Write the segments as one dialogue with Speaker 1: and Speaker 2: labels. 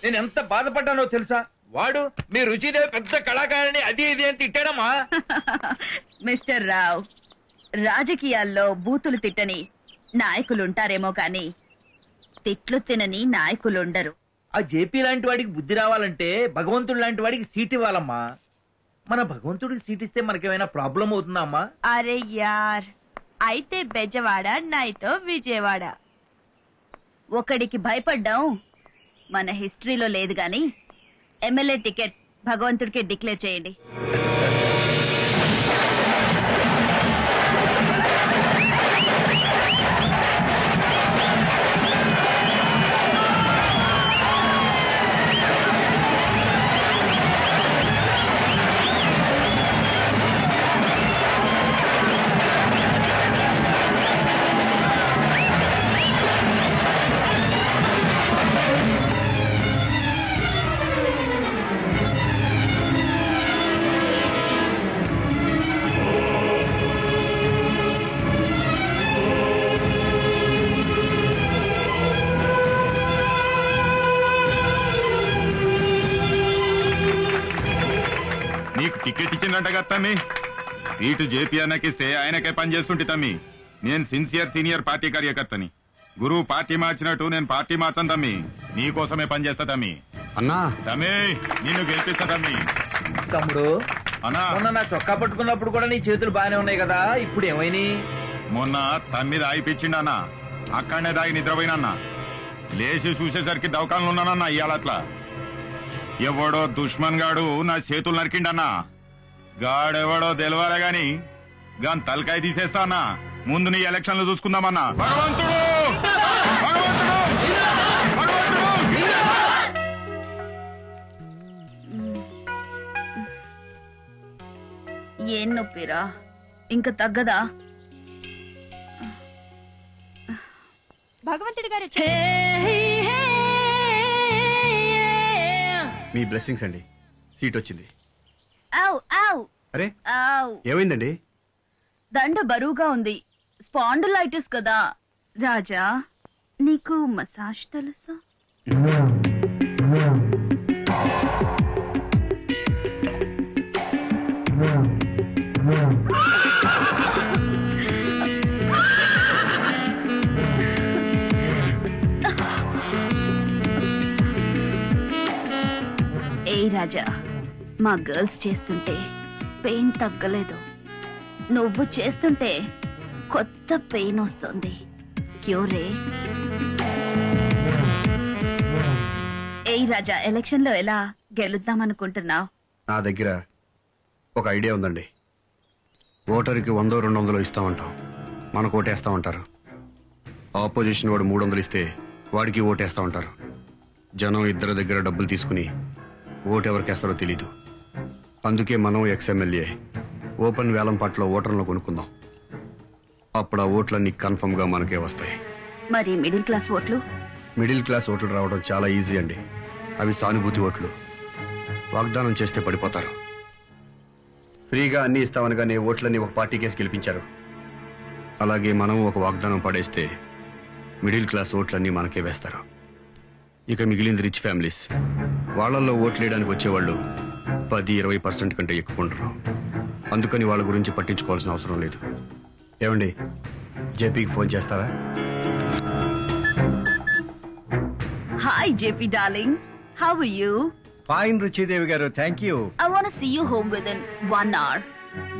Speaker 1: నేను ఎంత బాధపడ్డానో తెలుసా? వాడు మీ రుచిదేవి పెద్ద కళాకారిణి అది ఇది అని తిట్టాడమ్మా.
Speaker 2: మిస్టర్ రావ్, రాజకీయాల్లో బూతులు తిట్టని నాయకులుంటారేమో కానీ తిట్లు తినని నాయకులుండరు.
Speaker 1: ఆ జేపీ లాంటి వాడికి బుద్ధి రావాలంటే భగవంతుడు లాంటి వాడికి సీట్ ఇవ్వాలమ్మా. మన భగవంతుడికి సీట్ ఇస్తే మనకేమైనా ప్రాబ్లం అవుతుందా అమ్మా?
Speaker 2: అరే యార్, అయితే బెజవాడ నైతో విజయవాడ. ఒకడికి భయపడ్డాం మన హిస్టరీలో లేదు గాని ఎమ్మెల్యే టికెట్ భగవంతుడికి డిక్లేర్ చేయండి.
Speaker 3: టికెట్ ఇచ్చిందంట కదా తమ్మి. సీటు జేపీ అన్నకిస్తే ఆయనకే పని చేస్తుంటే తమ్మి. నేను సిన్సియర్ సీనియర్ పార్టీ కార్యకర్తని. గురువు పార్టీ మార్చినట్టు నేను పార్టీ మార్చను తమ్మి. నీకోసమే పని చేస్తా తమ్మి.
Speaker 4: అన్నా
Speaker 3: తమ్మి నిన్ను గెలిపిస్తా తమ్మి.
Speaker 1: తమ్ముడు
Speaker 3: అన్నా,
Speaker 1: మొన్న నా చొక్కా పట్టుకున్నప్పుడు కూడా నీ చేతులు బానే ఉన్నాయి కదా, ఇప్పుడు ఏమైనా?
Speaker 3: మొన్న తమ్మి దాగిపించిండన్నా. అక్కడనే దాగి నిద్రపోయినన్నా. లేచి చూసేసరికి దవకాలను ఉన్నానన్నా. ఇవాళ అట్లా ఎవడో దుష్మన్ గాడు నా చేతులు నరికిండన్నా. గాడెవడో తెలవాలే గాని గాని తలకాయ తీసేస్తా అన్నా. ముందు నీ ఎలక్షన్లు చూసుకుందామన్నా. భగవంతుడు
Speaker 2: ఏం నొప్పిరా, ఇంకా తగ్గదా? భగవంతుడి గారు
Speaker 4: మీ బ్లెస్సింగ్స్ అండి, సీట్ వచ్చింది. అరే ఏమైందండి?
Speaker 2: దండ బరువుగా ఉంది, స్పాండిలైటిస్ కదా. రాజా, నీకు మసాజ్ తెలుసా? ఏ రాజా, మా గర్ల్స్ చేస్తుంటే పెయిన్ తగ్గలేదు, నువ్వు చేస్తుంటే కొత్త పెయిన్ వస్తుంది. క్యూరే. ఏ రాజా, ఎలక్షన్ లో ఎలా గెలుద్దామనుకుంటున్నావు?
Speaker 4: నా దగ్గర ఒక ఐడియా ఉందండి. ఓటర్కి 100-200 ఇస్తామంటాం, మనకు ఓటేస్తా ఉంటారు. ఆపోజిషన్ వాడు 300 ఇస్తే వాడికి ఓటేస్తా ఉంటారు. జనం ఇద్దరి దగ్గర డబ్బులు తీసుకుని ఓటు ఎవరికేస్తారో తెలీదు. అందుకే మనం ఎక్స్ఎమ్మెల్యే ఓపెన్ వేలం పాటలో ఓటర్లను కొనుక్కుందాం. అప్పుడు ఆ ఓట్లన్నీ కన్ఫర్మ్ గా మనకే వస్తాయి.
Speaker 2: మరి మిడిల్ క్లాస్ ఓట్లు?
Speaker 4: మిడిల్ క్లాస్ ఓట్లు రావడం చాలా ఈజీ అండి. అవి సానుభూతి ఓట్లు. వాగ్దానం చేస్తే పడిపోతారు. ఫ్రీగా అన్ని ఇస్తామనగానే ఓట్లన్నీ ఒక పార్టీ కేసు గెలిపించారు. అలాగే మనం ఒక వాగ్దానం పడేస్తే మిడిల్ క్లాస్ ఓట్లన్నీ మనకే వేస్తారు. ఇక మిగిలింది రిచ్ ఫ్యామిలీస్. వాళ్లలో ఓట్లేయడానికి వచ్చేవాళ్ళు 10-20% కంటే ఎక్కువ ఉండరు. అందుకని వాళ్ళ గురించి పట్టించుకోవాల్సిన అవసరం లేదు. ఏమండి, జేపీకి ఫోన్ చేస్తారా?
Speaker 2: Hi JP darling, how are you?
Speaker 5: Fine Ruchidevi గారు, thank you.
Speaker 2: I want to see you home within 1 hour.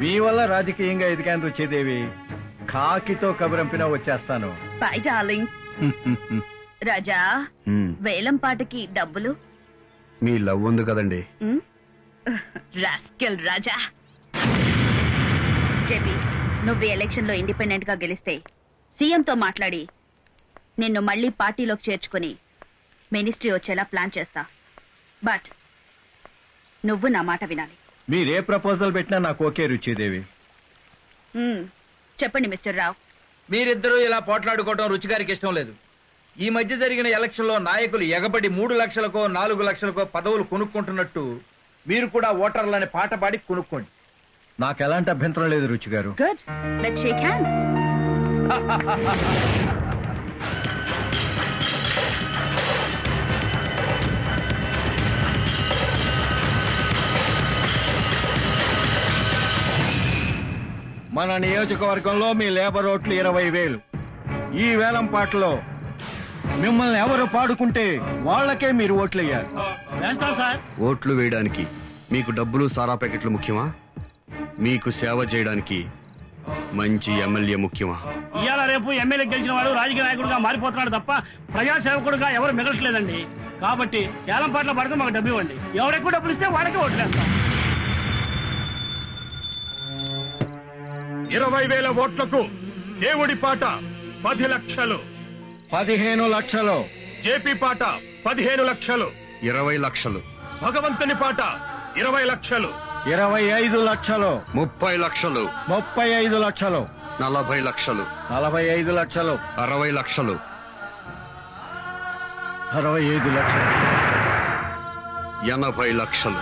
Speaker 5: మీ వల్ల రాజకీయంగా ఎదిగాను రుచిదేవి. కాకితో కబురంపినా వచ్చేస్తాను.
Speaker 2: By darling. రాజా, వేలం పాటకి డబ్బులు?
Speaker 4: మీ లవ్ ఉంది కదండి.
Speaker 2: రాస్కెల్ రాజా. జేపీ, నువ్వు ఎలక్షన్ లో ఇండిపెండెంట్ గా గెలిస్తే సీఎంతో మాట్లాడి నిన్ను మళ్ళీ పార్టీలోకి చేర్చుకుని మినిస్ట్రీ వచ్చేలా ప్లాన్ చేస్తా. బట్ నువ్వు నా మాట వినాలి.
Speaker 5: మీరే ప్రపోజల్ పెట్టినా నాకు ఓకే రుచిదేవి.
Speaker 2: చెప్పండి మిస్టర్ రావ్.
Speaker 1: మీరిద్దరూ ఇలా పోట్లాడుకోవడం రుచి గారికి ఇష్టం లేదు. ఈ మధ్య జరిగిన ఎలక్షన్ లో నాయకులు ఎగబడి 3 లక్షలకో 4 లక్షలకో పదవులు కొనుక్కుంటున్నట్టు మీరు కూడా ఓటర్లని పాట పాడి కొనుక్కోండి.
Speaker 5: నాకు ఎలాంటి అభ్యంతరం లేదు రుచి గారు.
Speaker 2: Good, let's shake hand.
Speaker 5: మన నియోజకవర్గంలో మీ లేబర్ ఓట్లు 20,000. ఈ వేలం పాటలో మిమ్మల్ని ఎవరు పాడుకుంటే వాళ్ళకే మీరు ఓట్లు వేయాలి.
Speaker 6: వేస్తాం సార్.
Speaker 4: ఓట్లు వేయడానికి మీకు డబ్బులు సారా ప్యాకెట్లు ముఖ్యమా? మీకు సేవ చేయడానికి మంచి ఎమ్మెల్యే ముఖ్యమా?
Speaker 6: ఇవాళ రేపు ఎమ్మెల్యే గెలిచిన వాడు రాజకీయ నాయకుడిగా మారిపోతున్నాడు తప్ప ప్రజాసేవకుడుగా ఎవరు మిగలట్లేదండి. కాబట్టి ఏలం పాటలో పడితే మాకు డబ్బు ఇవ్వండి. ఎవరెక్కువ డబ్బులు ఇస్తే వాళ్ళకే ఓట్లు వేస్తాం.
Speaker 3: 20,000 ఓట్లకు దేవుడి పాట 10 లక్షలు,
Speaker 5: 15 లక్షలు,
Speaker 3: జేపీ పాట 15 లక్షలు,
Speaker 4: 20 లక్షలు,
Speaker 3: భగవంతుని పాట 20 లక్షలు,
Speaker 5: 25 లక్షలు,
Speaker 4: 30 లక్షలు,
Speaker 5: 35 లక్షలు,
Speaker 4: 40 లక్షలు,
Speaker 5: 45 లక్షలు,
Speaker 4: 60 లక్షలు,
Speaker 5: 65 లక్షలు,
Speaker 4: 80 లక్షలు,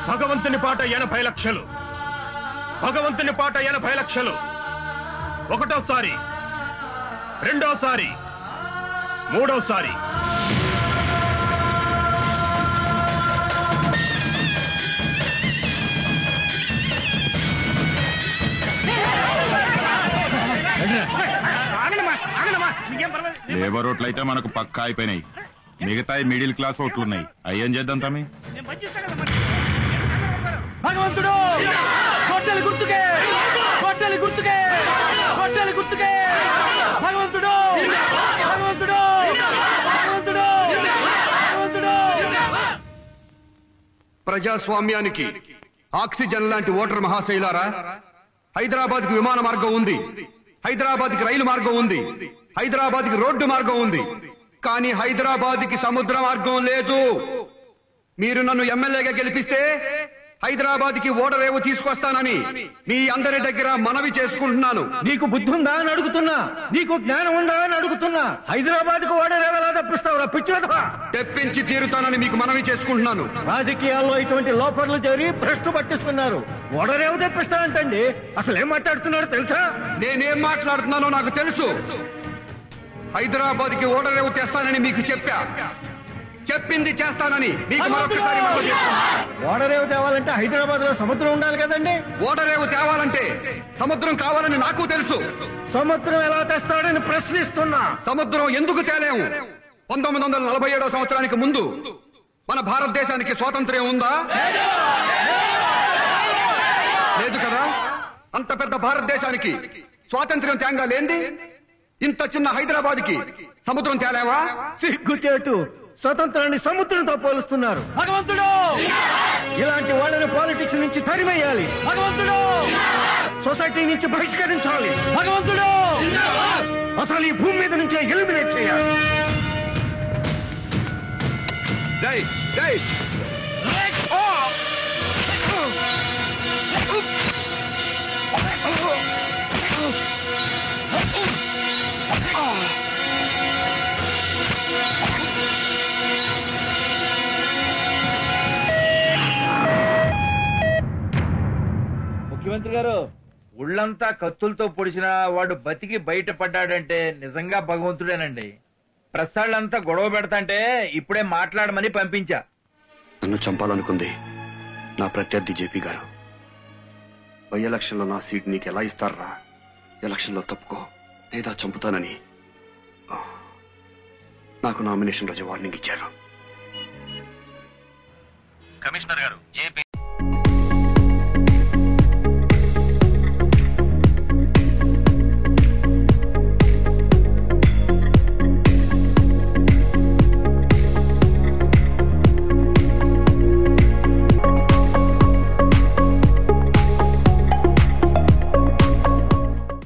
Speaker 3: భగవంతుని పాట 80 లక్షలు, భగవంతుని పాట 80 లక్షలు, ఒకటోసారి, రెండోసారి, మూడోసారి. లేబర్ ఓట్లు అయితే మనకు పక్కా అయిపోయినాయి. మిగతా మిడిల్ క్లాస్ ఓట్లు ఉన్నాయి. అయ్యేం చేద్దాం తమ్మి?
Speaker 1: భగవంతుడు కొట్టెలి గుర్తుకే, కొట్టెలి గుర్తుకే, కొట్టెలి గుర్తుకే, భగవంతుడు, భగవంతుడు, భగవంతుడు, భగవంతుడు.
Speaker 4: ప్రజాస్వామ్యానికి ఆక్సిజన్ లాంటి ఓటర్ మహాశైలారా, హైదరాబాద్ కి విమాన మార్గం ఉంది, హైదరాబాద్ కి రైలు మార్గం ఉంది, హైదరాబాద్ కి రోడ్డు మార్గం ఉంది, కానీ హైదరాబాద్ కి సముద్ర మార్గం లేదు. మీరు నన్ను ఎమ్మెల్యేగా గెలిపిస్తే హైదరాబాద్ కి ఓడరేవు తీసుకొస్తానని మీ అందరి దగ్గర మనవి చేసుకుంటున్నాను.
Speaker 5: నీకు బుద్ధి ఉందా అని అడుగుతున్నా, నీకు జ్ఞానం ఉందా అని అడుగుతున్నా. హైదరాబాద్ కు ఓడరేవలా తప్పిస్తావురా పిచ్చివా?
Speaker 4: తెప్పించి తీరుతానని మీకు మనవి చేసుకుంటున్నాను.
Speaker 5: రాజకీయాల్లో ఇటువంటి లోఫర్లు చేరి భ్రష్టు పట్టిస్తున్నారు. ఓడరేవు తెప్పిస్తానంటండి. అసలు ఏం మాట్లాడుతున్నారో తెలుసా?
Speaker 4: నేనేం మాట్లాడుతున్నానో నాకు తెలుసు. హైదరాబాద్ కి ఓడరేవు తెస్తానని మీకు చెప్పా, చెప్పింది చేస్తానని మీకు మరొకసారి మనవి చేస్తున్నా.
Speaker 5: ఓడరేవు తేవాలంటే హైదరాబాద్ లో సముద్రం ఉండాలి కదండి.
Speaker 4: ఓడరేవు తేవాలంటే సముద్రం కావాలని నాకు తెలుసు.
Speaker 5: సముద్రం ఎలా తెస్తాడని ప్రశ్నిస్తున్నా.
Speaker 4: సముద్రం ఎందుకు తేలేము? 1947 సంవత్సరానికి ముందు మన భారతదేశానికి స్వాతంత్ర్యం ఉందా? లేదు కదా. అంత పెద్ద భారతదేశానికి స్వాతంత్ర్యం తేంగా లేంది ఇంత చిన్న హైదరాబాద్ కి సముద్రం తేలేవా?
Speaker 5: సిగ్గుచేటు, స్వతంత్రాన్ని సముద్రంతో పోలుస్తున్నారు.
Speaker 1: భగవంతుడు,
Speaker 5: ఇలాంటి వాళ్ళని పాలిటిక్స్ నుంచి తరిమేయాలి.
Speaker 1: భగవంతుడు,
Speaker 5: సొసైటీ నుంచి బహిష్కరించాలి.
Speaker 1: భగవంతుడు,
Speaker 5: అసలు ఈ భూమి మీద నుంచే ఎలిమినేట్ చేయాలి.
Speaker 4: జై జై
Speaker 1: ముఖ్యమంత్రి గారు, ఒళ్ళంతా కత్తులతో పొడిచిన వాడు బతికి బయటపడ్డాడంటే నిజంగా భగవంతుడేనండి. ప్రసాళ్ళంతా గొడవ పెడతాంటే ఇప్పుడే మాట్లాడమని పంపించా.
Speaker 4: నన్ను చంపాలనుకుంది నా ప్రత్యర్థి జేపీ గారు. బై ఎలక్షన్ లో నా సీట్ నీకు ఎలా ఇస్తారా? ఎలక్షన్ లో తప్పుకో లేదా చంపుతానని నాకు నామినేషన్ రోజు వార్నింగ్ ఇచ్చారు.
Speaker 7: కమిషనర్ గారు, జేపీ